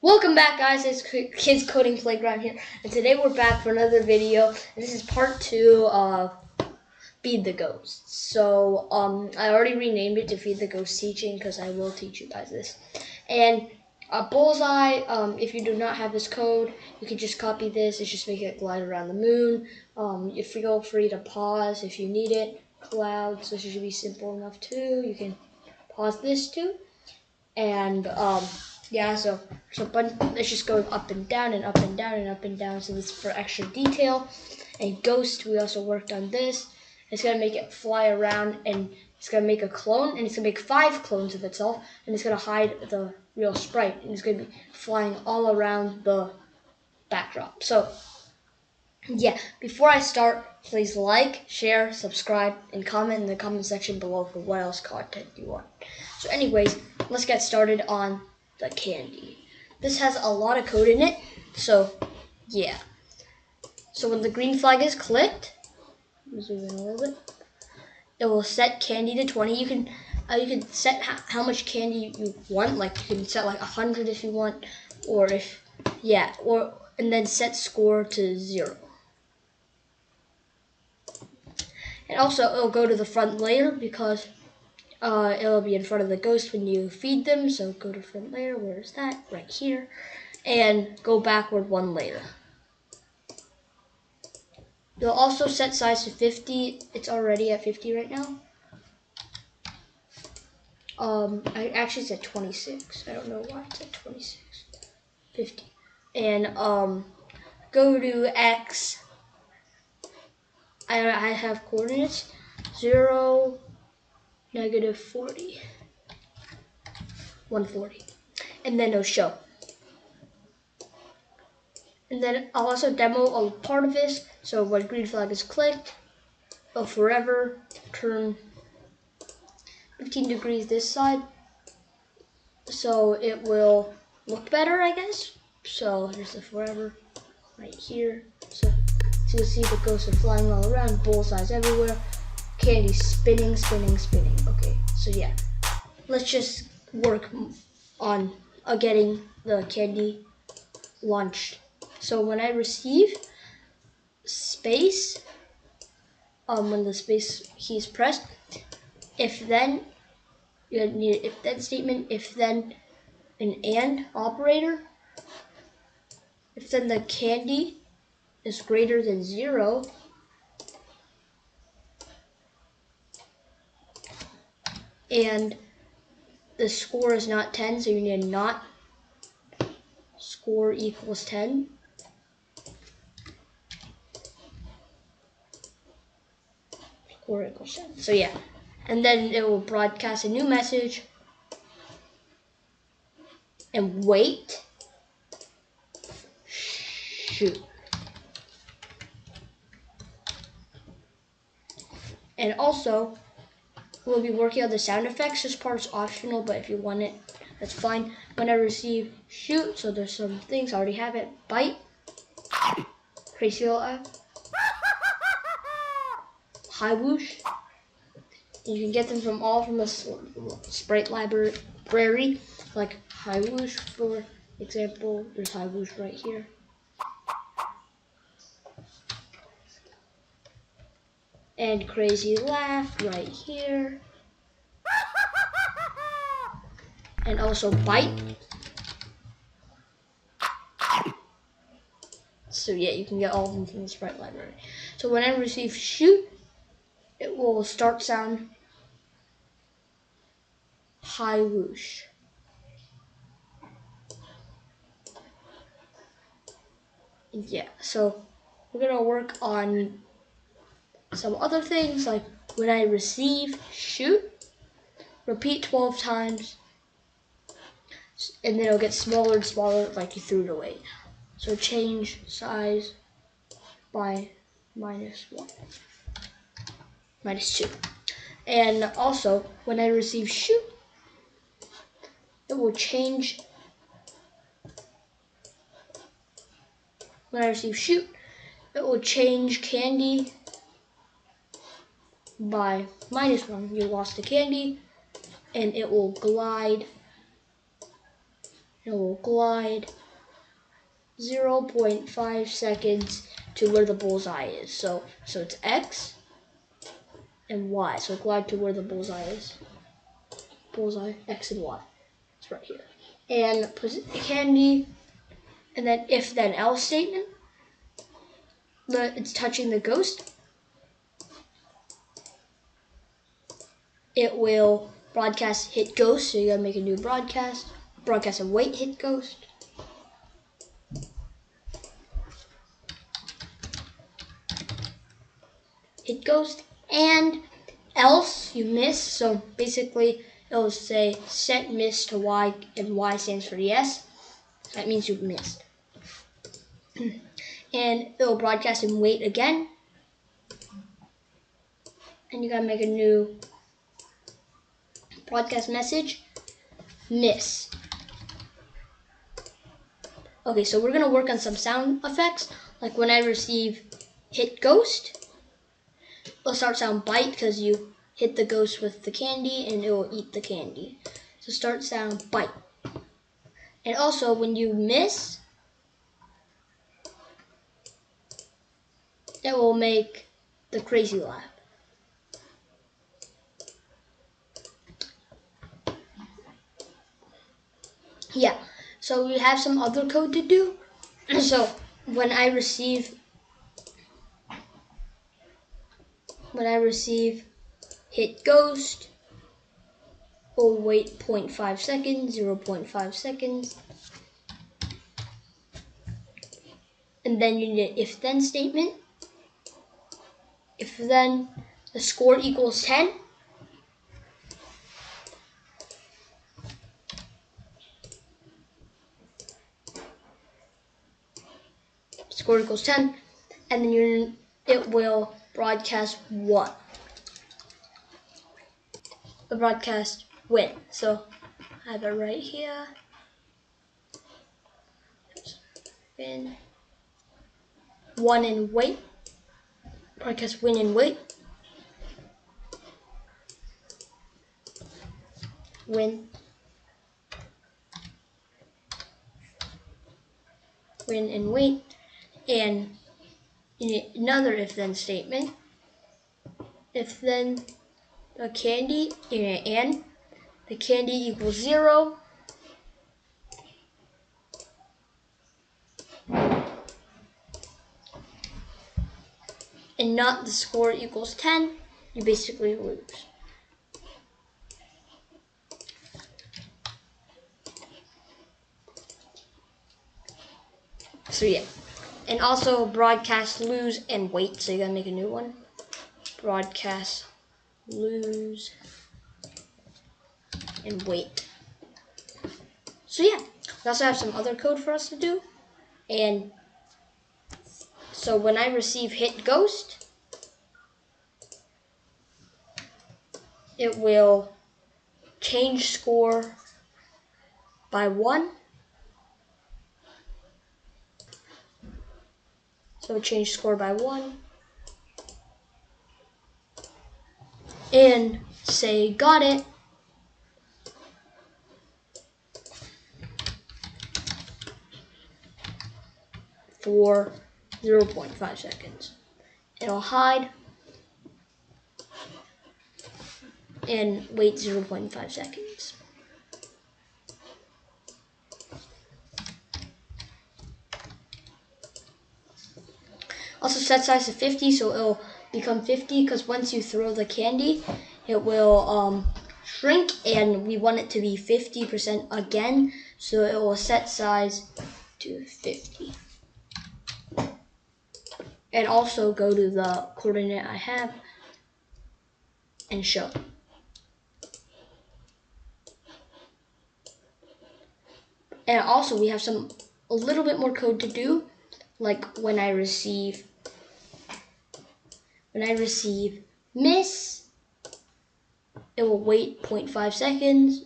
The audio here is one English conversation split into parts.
Welcome back, guys. It's Kids Coding Playground here, and today we're back for another video. And this is part 2 of Feed the Ghosts. So I already renamed it to Feed the Ghost Teaching because I will teach you guys this. And bullseye. If you do not have this code, you can just copy this. It's just make it glide around the moon. You feel free to pause if you need it. Clouds. This should be simple enough too. You can pause this too. And yeah, so but it's just going up and down and up and down and up and down. So this is for extra detail. And ghost, we also worked on this. It's gonna make it fly around, and it's gonna make a clone, and it's gonna make 5 clones of itself, and it's gonna hide the real sprite, and it's gonna be flying all around the backdrop. So yeah, before I start, please like, share, subscribe, and comment in the comment section below for what else content you want. So anyways, let's get started on the candy. This has a lot of code in it, so yeah. So when the green flag is clicked, zoom in a little bit, it will set candy to 20. You can set how much candy you want. Like you can set like 100 if you want, or and then set score to 0. And also it'll go to the front layer because it'll be in front of the ghost when you feed them. So go to front layer. Where is that? Right here. And go backward 1 layer. You'll also set size to 50. It's already at 50 right now. I actually said 26. I don't know why I said 26. 50. And go to X. I have coordinates 0, -40, 140, and then it'll show. And then I'll also demo a part of this. So when green flag is clicked, it'll forever turn 15 degrees this side, so it will look better, I guess. So here's the forever right here. So you'll see the ghosts are flying all around, bullseyes everywhere, candy spinning, spinning, spinning. Okay, so yeah, let's just work on getting the candy launched. So when I receive space, when the space key is pressed, if then you need if then statement, if then an and operator, if then the candy is greater than 0, and the score is not 10, so you need a not score equals 10. Score equals 10. So yeah, and then it will broadcast a new message and wait. Shoot. And also, we'll be working on the sound effects. This part is optional, but if you want it, that's fine. When I receive shoot, so there's some things I already have it. Bite, crazy laugh, high whoosh. You can get them from the sprite library, like high whoosh, for example. There's high whoosh right here. And crazy laugh right here. And also bite. So yeah, you can get all of them from the sprite library. So when I receive shoot, it will start sound high whoosh. Yeah, so we're gonna work on some other things, like when I receive shoot, repeat 12 times, and then it'll get smaller and smaller like you threw it away. So change size by -1, -2. And also, when I receive shoot, it will change. When I receive shoot, it will change candy by -1. You lost the candy, and it will glide It will glide 0.5 seconds to where the bullseye is. So it's X and Y. So glide to where the bullseye is. Bullseye, X and Y. It's right here. And candy, and then if then else statement. It's touching the ghost. It will broadcast hit ghost, so you gotta make a new broadcast. Broadcast and wait hit ghost. Hit ghost, and else you miss. So basically it'll say set miss to Y, and Y stands for yes. That means you've missed. And it'll broadcast and wait again. And you gotta make a new broadcast message. Miss. Okay, so we're gonna work on some sound effects. Like when I receive hit ghost, it'll start sound bite because you hit the ghost with the candy and it will eat the candy. So start sound bite. And also when you miss, it will make the crazy laugh. Yeah, so we have some other code to do. So when I receive hit ghost, we'll wait 0.5 seconds, 0.5 seconds. And then you need an if then statement. If then the score equals 10. Score equals 10, and then it will broadcast what? The broadcast win. So I have it right here. Win. One and wait. Broadcast win and wait. Win. Win and wait. And another if then statement. If then the candy and the candy equals 0. And not the score equals 10, you basically lose. So yeah. And also broadcast lose and wait, so you gotta make a new one. Broadcast lose and wait. So yeah, we also have some other code for us to do. And so when I receive hit ghost, it will change score by 1. So change score by 1. And say got it. For 0.5 seconds. It'll hide and wait 0.5 seconds. Also set size to 50, so it'll become 50 because once you throw the candy, it will shrink, and we want it to be 50% again, so it will set size to 50. And also go to the coordinate I have and show. And also we have a little bit more code to do, like when I receive miss, it will wait 0.5 seconds.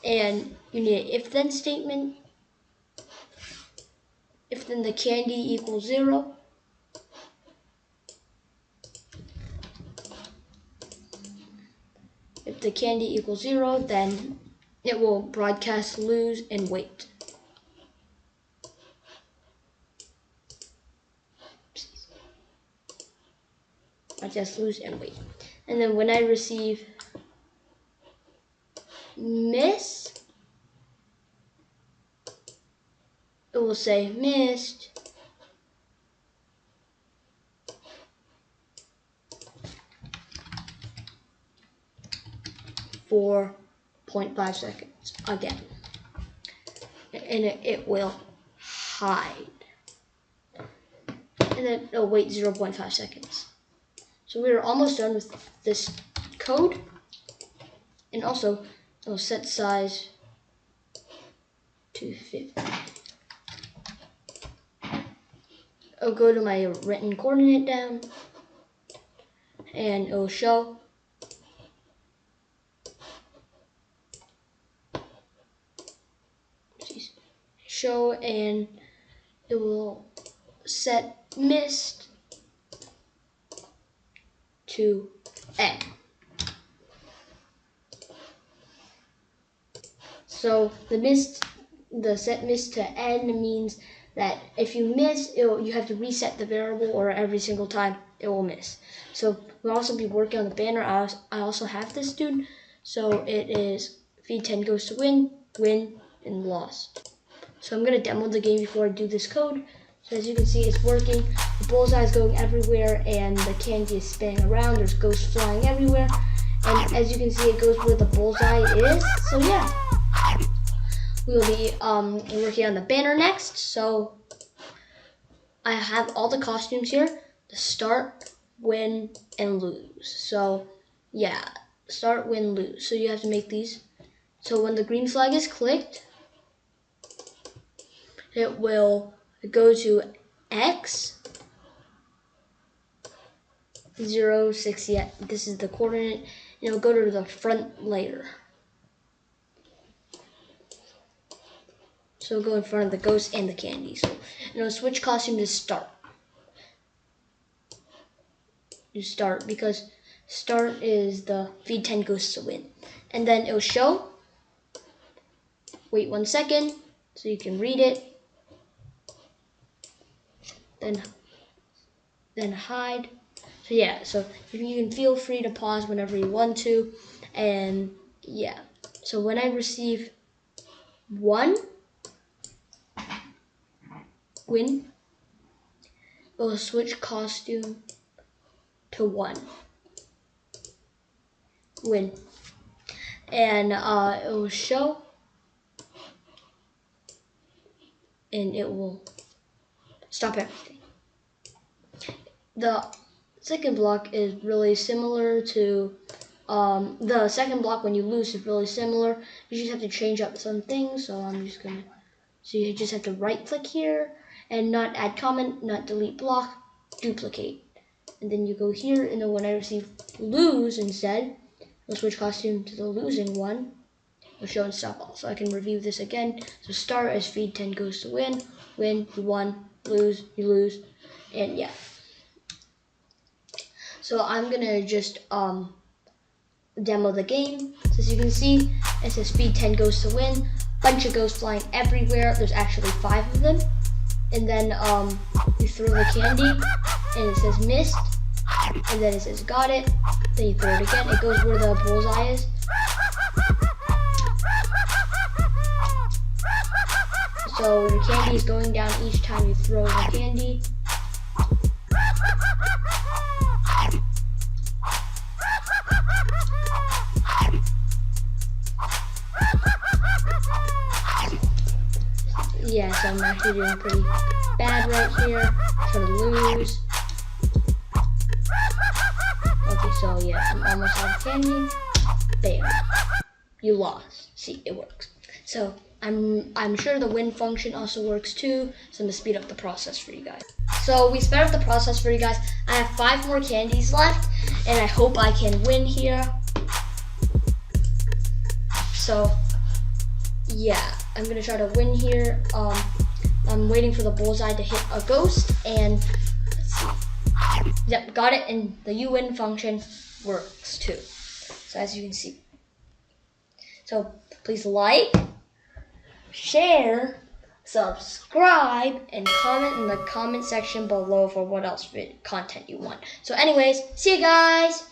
And you need an if then statement. If then the candy equals 0. If the candy equals 0, then it will broadcast lose and wait. Broadcast lose and wait. And then when I receive miss, it will say missed. For 0.5 seconds again, and it will hide, and then it'll wait 0.5 seconds. So we're almost done with this code, and also it'll set size to 50. I'll go to my written coordinate down, and it'll show. And it will set missed to N. So the set missed to N means that if you miss, you have to reset the variable, or every single time it will miss. So we'll also be working on the banner. I also have this dude. So it is feed 10 goes to win, win, and lost. So I'm going to demo the game before I do this code. So as you can see, it's working. The bullseye is going everywhere, and the candy is spinning around. There's ghosts flying everywhere. And as you can see, it goes where the bullseye is. So yeah, we'll be working on the banner next. So I have all the costumes here. The start, win, and lose. So yeah, start, win, lose. So you have to make these. So when the green flag is clicked, it will go to X 0, 6, yeah, this is the coordinate, and it'll go to the front layer. So it'll go in front of the ghost and the candy. So it'll switch costume to start. You start, because start is the feed 10 ghosts to win. And then it'll show. Wait 1 second so you can read it. Then hide. So yeah, so you can feel free to pause whenever you want to. And yeah, so when I receive 1, win, it will switch costume to 1, win, and it will show, and it will stop everything. The second block is really similar to the second block. When you lose is really similar. You just have to change up some things. So I'm just gonna. So you just have to right click here and not add comment, not delete block, duplicate, and then you go here. And then when I receive lose instead, we'll switch costume to the losing one. We'll show and stop all. So I can review this again. So start as feed 10 goes to win, win, you won, lose, you lose, and yeah. So I'm gonna just demo the game. So as you can see, it says feed 10 goes to win. Bunch of ghosts flying everywhere. There's actually 5 of them. And then you throw the candy, and it says missed. And then it says got it. Then you throw it again. It goes where the bullseye is. So your candy is going down each time you throw the candy. Yes, I'm actually doing pretty bad right here. Trying to lose. Okay, so yeah, I'm almost out of candy. Bam. You lost. See, it works. So I'm sure the win function also works too. So I'm gonna speed up the process for you guys. So we sped up the process for you guys. I have 5 more candies left, and I hope I can win here. So yeah, I'm gonna try to win here. I'm waiting for the bullseye to hit a ghost, and let's see. Yep, got it, and the UN function works too. So as you can see, So please like, share, subscribe, and comment in the comment section below for what else content you want. So anyways, see you guys!